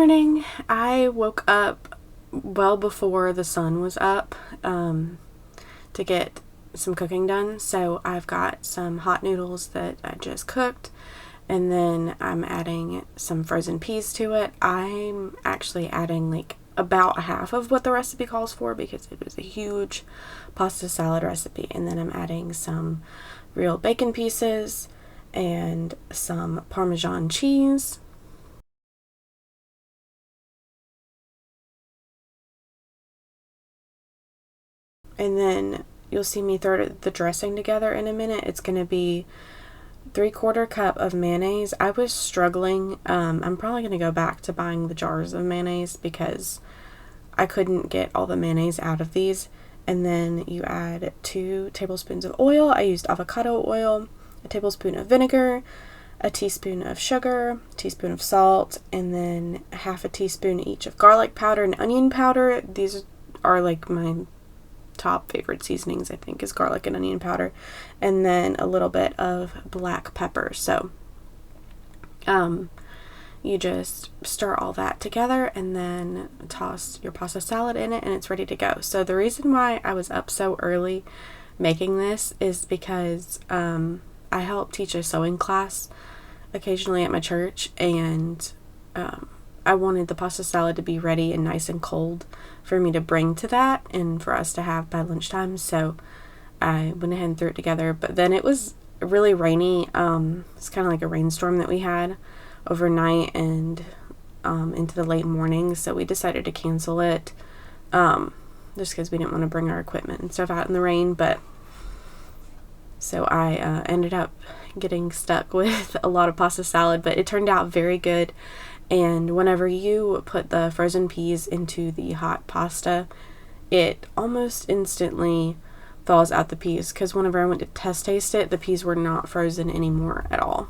morning. I woke up well before the sun was up to get some cooking done. So I've got some hot noodles that I just cooked, and then I'm adding some frozen peas to it. I'm actually adding like about half of what the recipe calls for because it was a huge pasta salad recipe. And then I'm adding some real bacon pieces and some Parmesan cheese. And then you'll see me throw the dressing together in a minute. It's going to be 3/4 cup of mayonnaise. I was struggling. I'm probably going to go back to buying the jars of mayonnaise because I couldn't get all the mayonnaise out of these. And then you add 2 tablespoons of oil. I used avocado oil, a tablespoon of vinegar, a teaspoon of sugar, a teaspoon of salt, and then half a teaspoon each of garlic powder and onion powder. These are like my top favorite seasonings, I think, is garlic and onion powder, and then a little bit of black pepper. So you just stir all that together and then toss your pasta salad in it, and it's ready to go. So the reason why I was up so early making this is because I help teach a sewing class occasionally at my church, and I wanted the pasta salad to be ready and nice and cold for me to bring to that and for us to have by lunchtime. So I went ahead and threw it together. But then it was really rainy. It's kind of like a rainstorm that we had overnight and into the late morning. So we decided to cancel it just because we didn't want to bring our equipment and stuff out in the rain. But so I ended up getting stuck with a lot of pasta salad, but it turned out very good. And whenever you put the frozen peas into the hot pasta, it almost instantly thaws out the peas, because whenever I went to test taste it, the peas were not frozen anymore at all.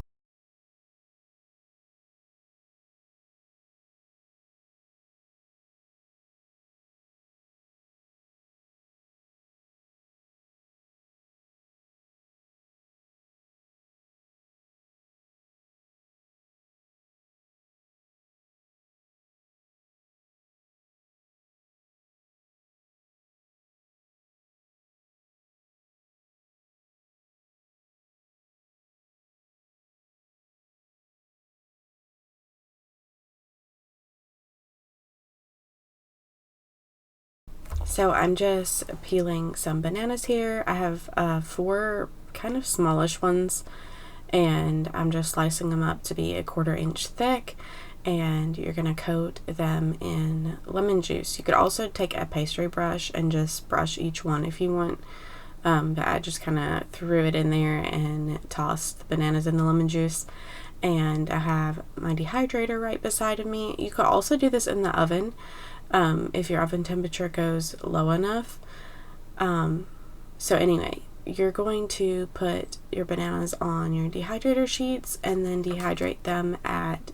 So I'm just peeling some bananas here. I have 4 kind of smallish ones, and I'm just slicing them up to be 1/4 inch thick, and you're going to coat them in lemon juice. You could also take a pastry brush and just brush each one if you want, but I just kind of threw it in there and tossed the bananas in the lemon juice. And I have my dehydrator right beside of me. You could also do this in the oven if your oven temperature goes low enough. So anyway, you're going to put your bananas on your dehydrator sheets and then dehydrate them at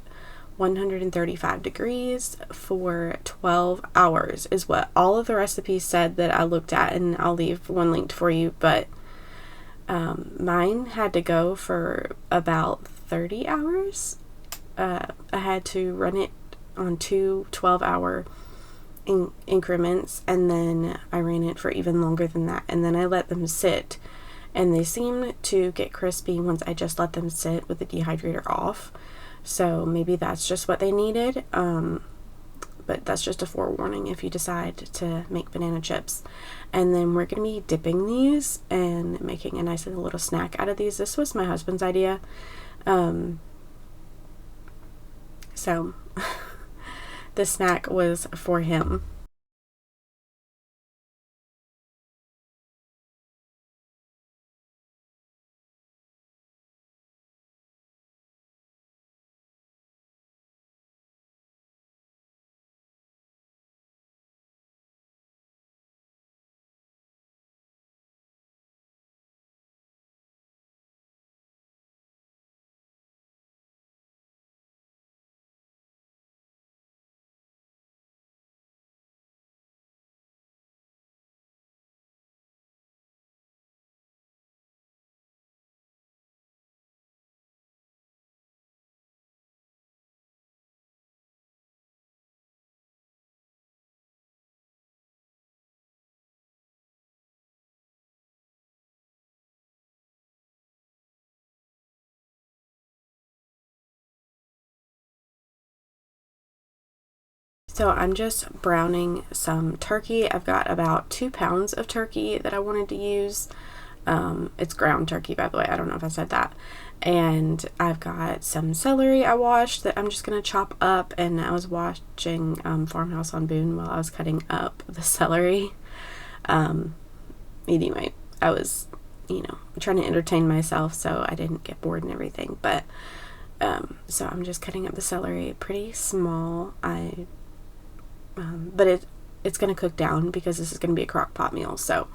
135 degrees for 12 hours is what all of the recipes said that I looked at, and I'll leave one linked for you. But mine had to go for about 30 hours. I had to run it on 2 12-hour increments, and then I ran it for even longer than that, and then I let them sit, and they seem to get crispy once I just let them sit with the dehydrator off. So maybe that's just what they needed, but that's just a forewarning if you decide to make banana chips. And then we're going to be dipping these and making a nice little snack out of these. This was my husband's idea, so the snack was for him. So I'm just browning some turkey. I've got about 2 pounds of turkey that I wanted to use. It's ground turkey, by the way. I don't know if I said that. And I've got some celery I washed that I'm just going to chop up. And I was watching Farmhouse on Boone while I was cutting up the celery. Anyway, I was, trying to entertain myself so I didn't get bored and everything. But so I'm just cutting up the celery pretty small. But it's going to cook down because this is going to be a crock pot meal. So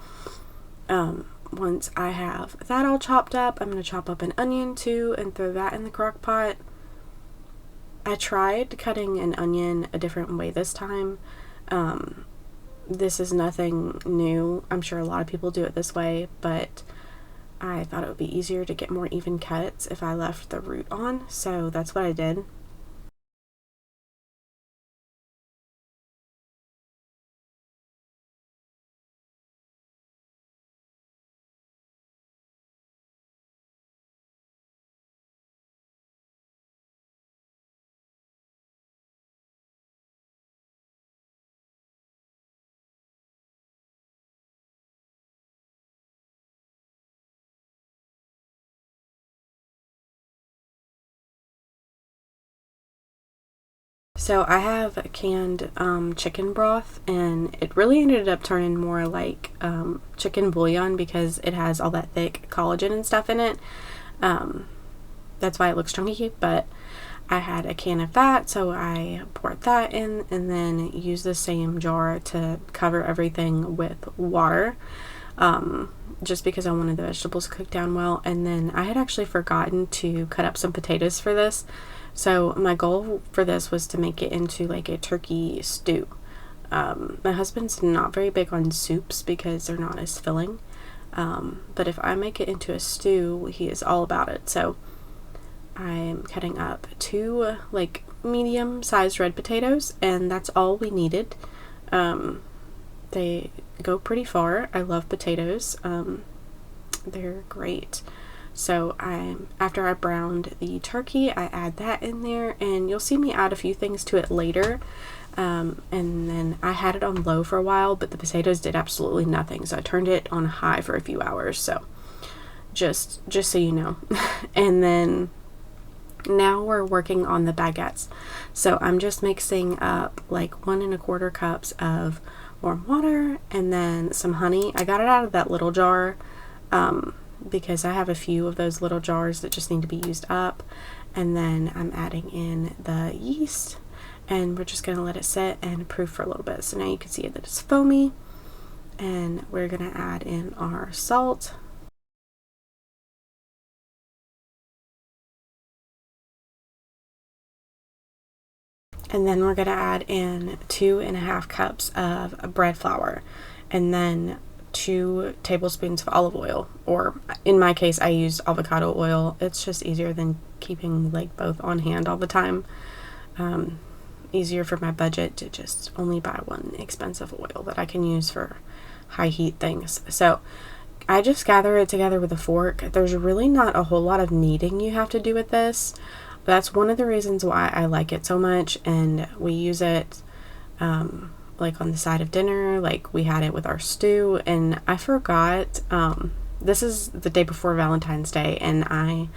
once I have that all chopped up, I'm going to chop up an onion too and throw that in the crock pot. I tried cutting an onion a different way this time. This is nothing new. I'm sure a lot of people do it this way, but I thought it would be easier to get more even cuts if I left the root on, so that's what I did. So I have canned chicken broth, and it really ended up turning more like chicken bouillon because it has all that thick collagen and stuff in it. That's why it looks chunky, but I had a can of that, so I poured that in and then used the same jar to cover everything with water, just because I wanted the vegetables to cook down well. And then I had actually forgotten to cut up some potatoes for this. So my goal for this was to make it into like a turkey stew. My husband's not very big on soups because they're not as filling. But if I make it into a stew, he is all about it. So I'm cutting up 2 like medium-sized red potatoes, and that's all we needed. They go pretty far. I love potatoes. They're great. So after I browned the turkey, I add that in there, and you'll see me add a few things to it later. And then I had it on low for a while, but the potatoes did absolutely nothing. So I turned it on high for a few hours. So just so you know. And then now we're working on the baguettes. So I'm just mixing up like 1 1/4 cups of warm water and then some honey. I got it out of that little jar, because I have a few of those little jars that just need to be used up. And then I'm adding in the yeast, and we're just going to let it sit and proof for a little bit. So now you can see that it's foamy, and we're going to add in our salt. And then we're going to add in 2 1/2 cups of bread flour, and then 2 tablespoons of olive oil, or in my case I used avocado oil. It's just easier than keeping like both on hand all the time. Easier for my budget to just only buy one expensive oil that I can use for high heat things. So I just gather it together with a fork. There's really not a whole lot of kneading you have to do with this. That's one of the reasons why I like it so much, and we use it like on the side of dinner. Like we had it with our stew, and I forgot, this is the day before Valentine's Day, and I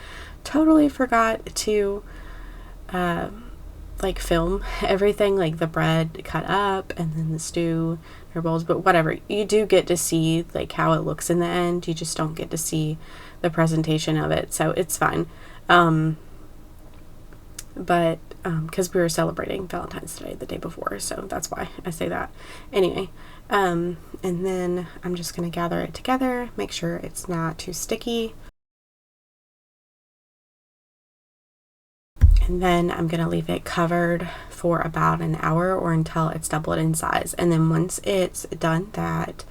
totally forgot to like film everything, like the bread cut up and then the stew, your bowls, but whatever. You do get to see like how it looks in the end. You just don't get to see the presentation of it, so it's fine. But because we were celebrating Valentine's Day the day before, so that's why I say that. Anyway, and then I'm just going to gather it together, make sure it's not too sticky. And then I'm going to leave it covered for about an hour or until it's doubled in size. And then once it's done that,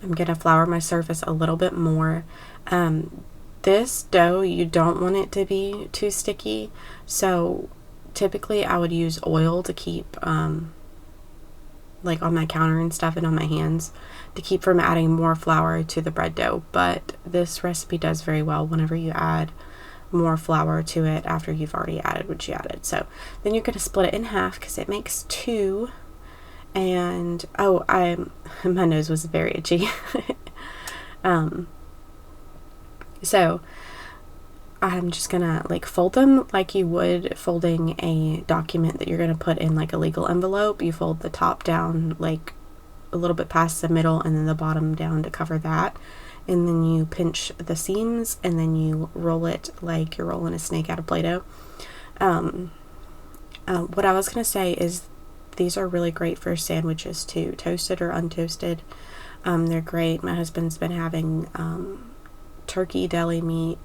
I'm going to flour my surface a little bit more. This dough, you don't want it to be too sticky, so typically I would use oil to keep like on my counter and stuff, and on my hands, to keep from adding more flour to the bread dough. But this recipe does very well whenever you add more flour to it after you've already added what you added. So then you're going to split it in half because it makes 2 And oh, my nose was very itchy. So I'm just gonna like fold them like you would folding a document that you're gonna put in like a legal envelope. You fold the top down like a little bit past the middle and then the bottom down to cover that. And then you pinch the seams and then you roll it like you're rolling a snake out of Play-Doh. What I was gonna say is these are really great for sandwiches too, toasted or untoasted. They're great. My husband's been having turkey, deli meat,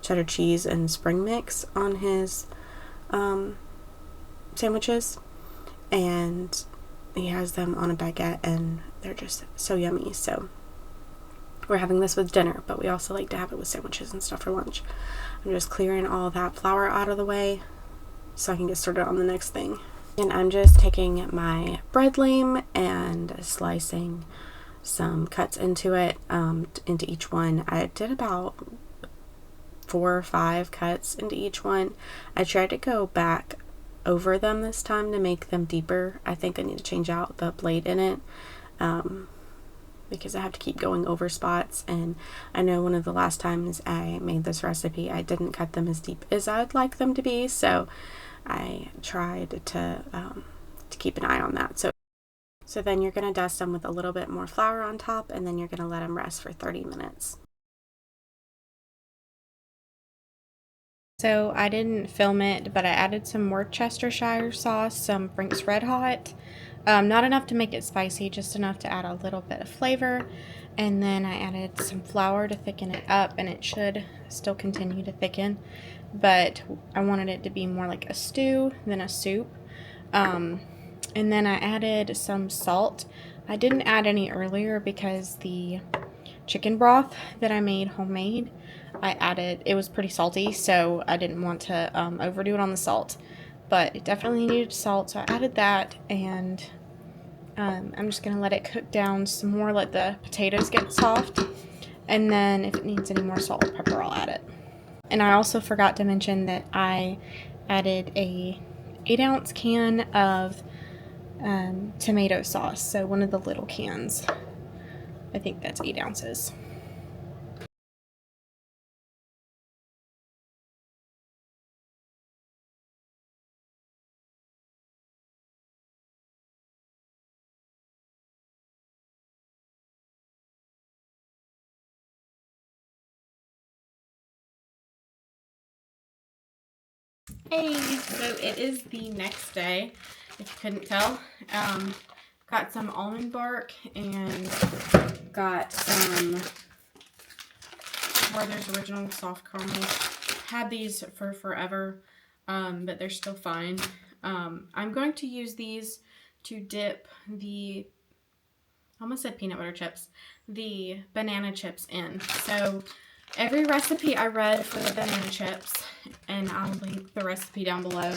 cheddar cheese, and spring mix on his sandwiches, and he has them on a baguette, and they're just so yummy. So we're having this with dinner, but we also like to have it with sandwiches and stuff for lunch. I'm just clearing all that flour out of the way so I can get started on the next thing. And I'm just taking my bread lame and slicing some cuts into it, into each one. I did about 4 or 5 cuts into each one. I tried to go back over them this time to make them deeper. I think I need to change out the blade in it, because I have to keep going over spots, and I know one of the last times I made this recipe I didn't cut them as deep as I'd like them to be, so I tried to keep an eye on that. So then you're going to dust them with a little bit more flour on top, and then you're going to let them rest for 30 minutes. So I didn't film it, but I added some Worcestershire sauce, some Frank's Red Hot. Not enough to make it spicy, just enough to add a little bit of flavor. And then I added some flour to thicken it up, and it should still continue to thicken. But I wanted it to be more like a stew than a soup. And then I added some salt. I didn't add any earlier because the chicken broth that I made homemade, it was pretty salty, so I didn't want to overdo it on the salt. But it definitely needed salt, so I added that, and I'm just going to let it cook down some more, let the potatoes get soft, and then if it needs any more salt or pepper, I'll add it. And I also forgot to mention that I added a 8-ounce can of tomato sauce, so one of the little cans. I think that's 8 ounces. Hey, so it is the next day, if you couldn't tell. Got some almond bark and got some Werther's Original Soft Caramel. Had these for forever, but they're still fine. I'm going to use these to dip I almost said peanut butter chips, the banana chips in. So every recipe I read for the banana chips, and I'll link the recipe down below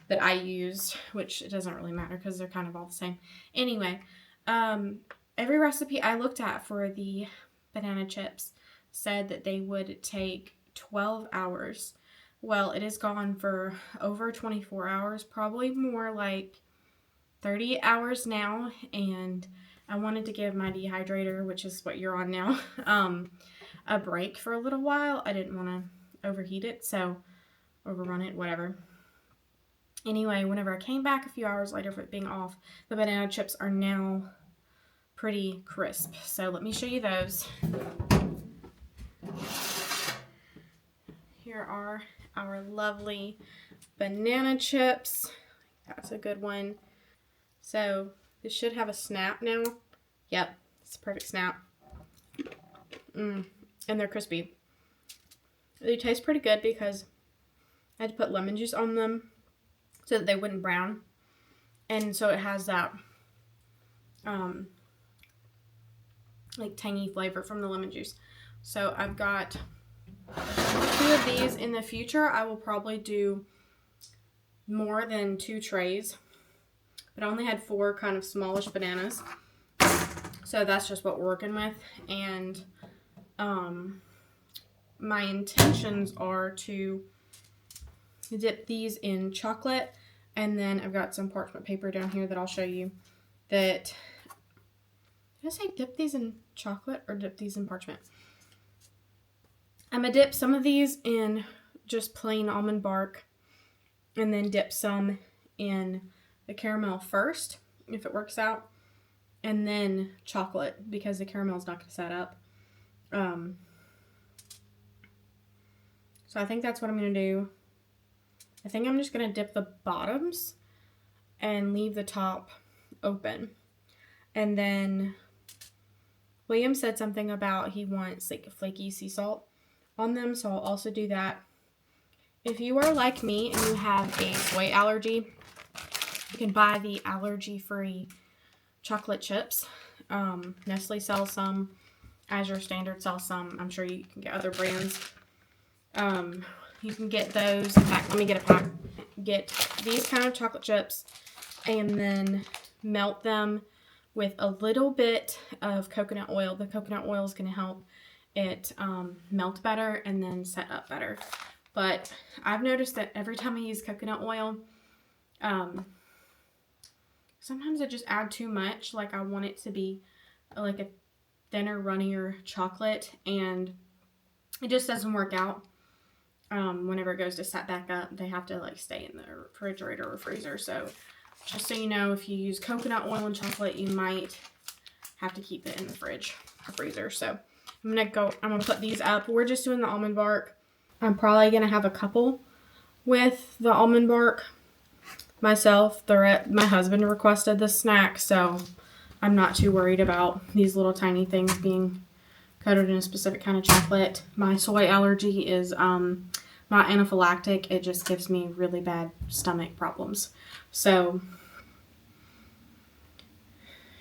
that I used, which it doesn't really matter because they're kind of all the same. Anyway, every recipe I looked at for the banana chips said that they would take 12 hours. Well, it has gone for over 24 hours, probably more like 30 hours now, and I wanted to give my dehydrator, which is what you're on now, a break for a little while. I didn't want to overheat it, so overrun it, whatever. Anyway, whenever I came back a few hours later for it being off, the banana chips are now pretty crisp. So let me show you those. Here are our lovely banana chips. That's a good one. So this should have a snap now. Yep, it's a perfect snap. And they're crispy. They taste pretty good because I had to put lemon juice on them so that they wouldn't brown. And so it has that like tangy flavor from the lemon juice. So I've got 2 of these. In the future, I will probably do more than 2 trays. But I only had 4 kind of smallish bananas. So that's just what we're working with. And my intentions are to dip these in chocolate, and then I've got some parchment paper down here that I'll show you that, did I say dip these in chocolate or dip these in parchment? I'm going to dip some of these in just plain almond bark and then dip some in the caramel first, if it works out, and then chocolate because the caramel is not going to set up. So I think that's what I'm going to do. I think I'm just going to dip the bottoms and leave the top open. And then William said something about he wants like flaky sea salt on them, so I'll also do that. If you are like me and you have a soy allergy, you can buy the allergy-free chocolate chips. Nestle sells some. Azure Standard sells some. I'm sure you can get other brands. You can get those. In fact, let me get a pack. Get these kind of chocolate chips and then melt them with a little bit of coconut oil. The coconut oil is going to help it melt better and then set up better. But I've noticed that every time I use coconut oil, sometimes I just add too much. Like I want it to be like a thinner, runnier chocolate, and it just doesn't work out. Whenever it goes to set back up, they have to like stay in the refrigerator or freezer. So just so you know, if you use coconut oil and chocolate, you might have to keep it in the fridge or freezer. So I'm gonna put these up. We're just doing the almond bark. I'm probably gonna have a couple with the almond bark myself. My husband requested this snack, so I'm not too worried about these little tiny things being coated in a specific kind of chocolate. My soy allergy is not anaphylactic. It just gives me really bad stomach problems. So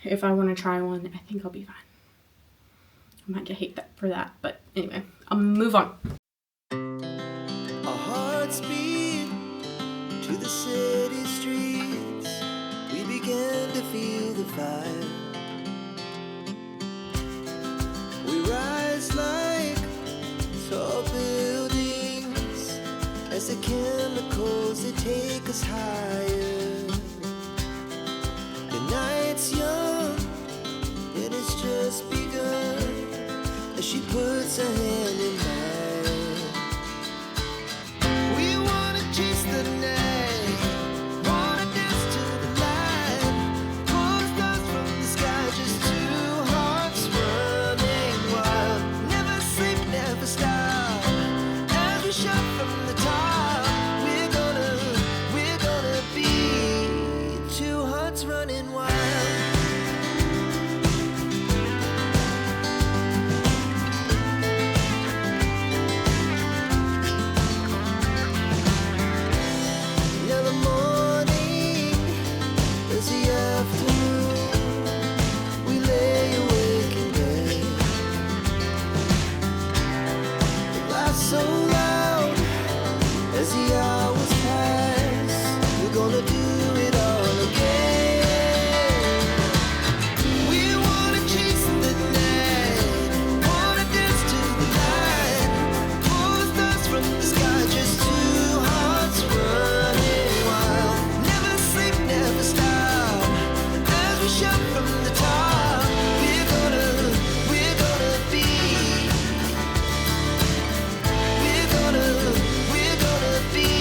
if I want to try one, I think I'll be fine. I might get hate for that, but anyway, I'll move on. Our hearts beat to the city streets. We began to feel the fire. We rise like tall buildings as the chemicals they take us higher. The night's young and it's just begun as she puts her hand in mine. We wanna chase the night, wanna dance to the light, pull stars from the sky, just two hearts running wild. Never sleep, never stop, as we shout from the top. We're gonna be two hearts running wild. Now the morning is the afternoon. We lay awake in bed. The laughs so loud as the hours pass. We're gonna do it all again. We wanna chase the night, wanna dance to the light, pull the stars from the sky, just two hearts running wild. Never sleep, never stop, as we shout from the top. We're gonna be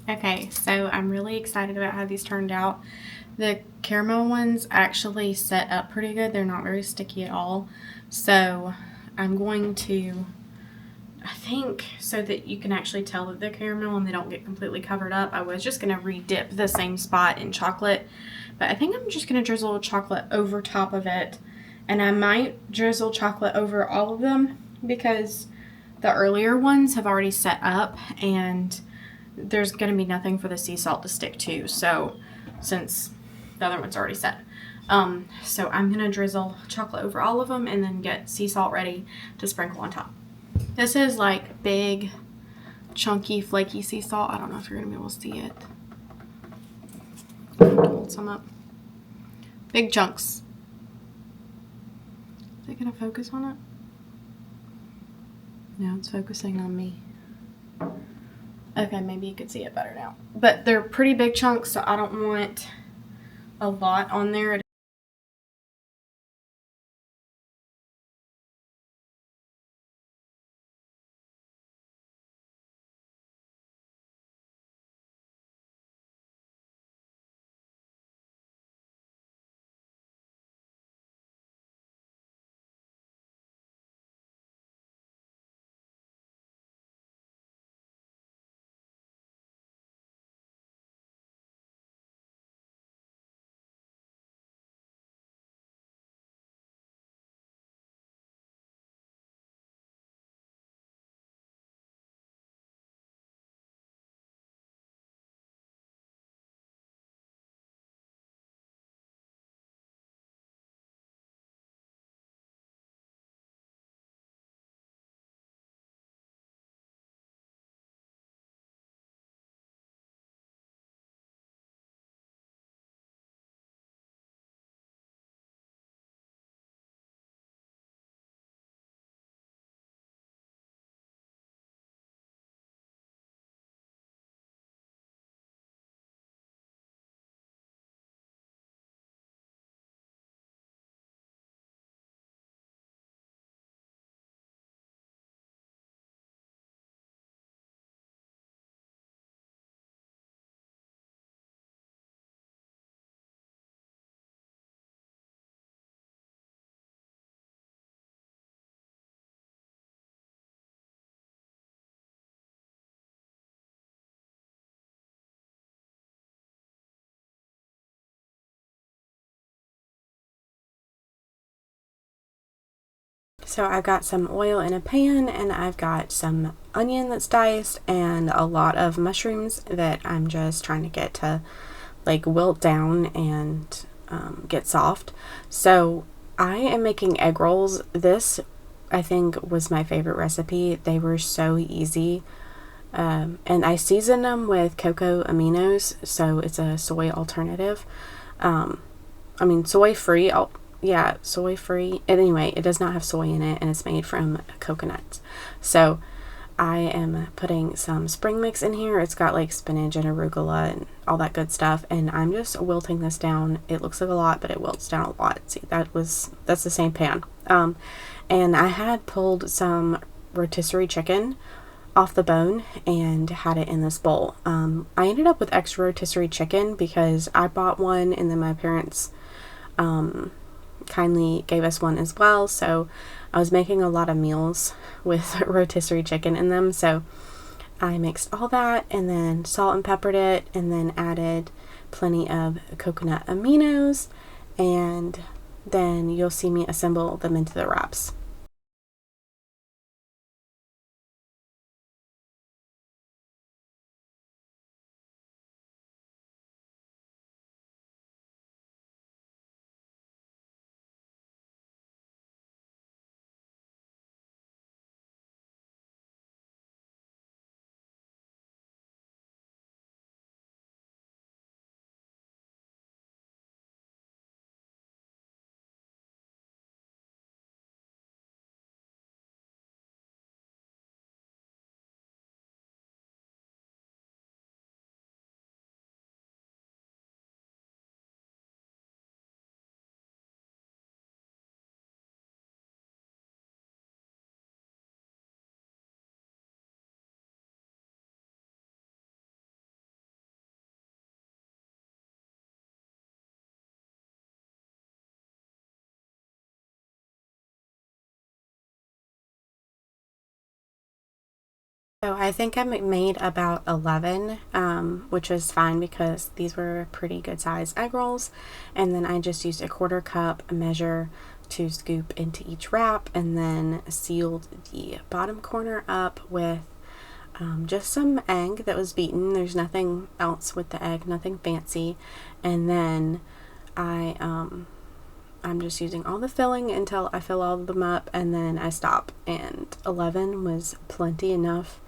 Okay, so I'm really excited about how these turned out. The caramel ones actually set up pretty good. They're not very sticky at all. So I'm going to, I think, so that you can actually tell that they're caramel and they don't get completely covered up, I was just going to re-dip the same spot in chocolate. But I think I'm just going to drizzle chocolate over top of it. And I might drizzle chocolate over all of them because the earlier ones have already set up and there's going to be nothing for the sea salt to stick to. So since the other one's already set. So I'm going to drizzle chocolate over all of them and then get sea salt ready to sprinkle on top. This is like big, chunky, flaky sea salt. I don't know if you're going to be able to see it. Hold some up. Big chunks. Is it going to focus on it? No, it's focusing on me. Okay, maybe you can see it better now. But they're pretty big chunks, so I don't want a lot on there. So I've got some oil in a pan and I've got some onion that's diced and a lot of mushrooms that I'm just trying to get to like wilt down and get soft. So I am making egg rolls. This I think was my favorite recipe. They were so easy. And I season them with cocoa aminos, so it's a soy alternative. Soy free. Yeah, soy free. Anyway, it does not have soy in it, and it's made from coconuts. So I am putting some spring mix in here. It's got like spinach and arugula and all that good stuff, and I'm just wilting this down. It looks like a lot, but it wilts down a lot. See, that's the same pan. And I had pulled some rotisserie chicken off the bone and had it in this bowl. I ended up with extra rotisserie chicken because I bought one and then my parents kindly gave us one as well. So I was making a lot of meals with rotisserie chicken in them. So I mixed all that and then salt and peppered it and then added plenty of coconut aminos, and then you'll see me assemble them into the wraps. So I think I made about 11, which is fine because these were pretty good size egg rolls. And then I just used a 1/4 cup measure to scoop into each wrap, and then sealed the bottom corner up with just some egg that was beaten. There's nothing else with the egg, nothing fancy. And then I'm just using all the filling until I fill all of them up, and then I stop. And 11 was plenty enough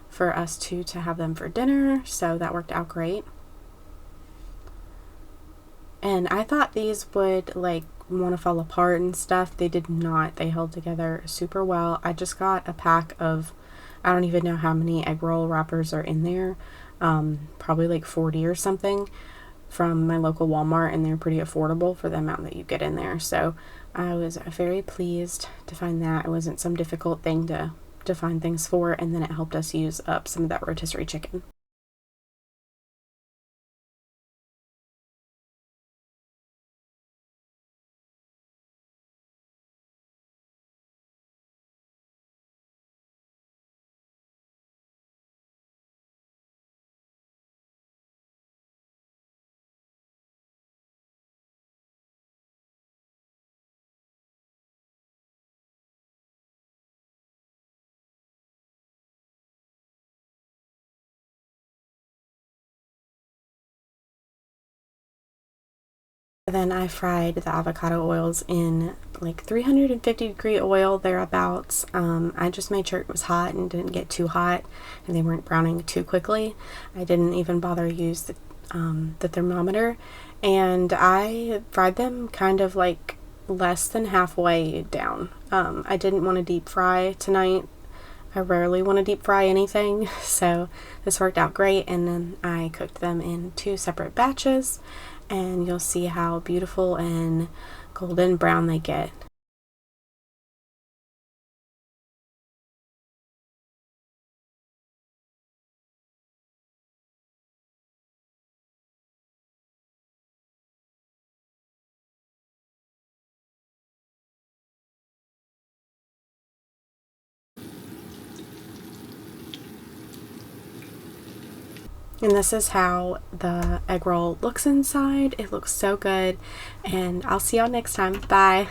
for us to have them for dinner, so that worked out great. And I thought these would like want to fall apart and stuff. They did not. They held together super well. I just got a pack of, I don't even know how many egg roll wrappers are in there, probably like 40 or something, from my local Walmart, and they're pretty affordable for the amount that you get in there. So I was very pleased to find that. It wasn't some difficult thing to find things for, and then it helped us use up some of that rotisserie chicken. Then I fried the avocado oils in like 350-degree oil thereabouts. I just made sure it was hot and didn't get too hot, and they weren't browning too quickly. I didn't even bother to use the thermometer, and I fried them kind of like less than halfway down. I didn't want to deep fry tonight. I rarely want to deep fry anything, so this worked out great. And then I cooked them in 2 separate batches, and you'll see how beautiful and golden brown they get. And this is how the egg roll looks inside. It looks so good, and I'll see y'all next time. Bye.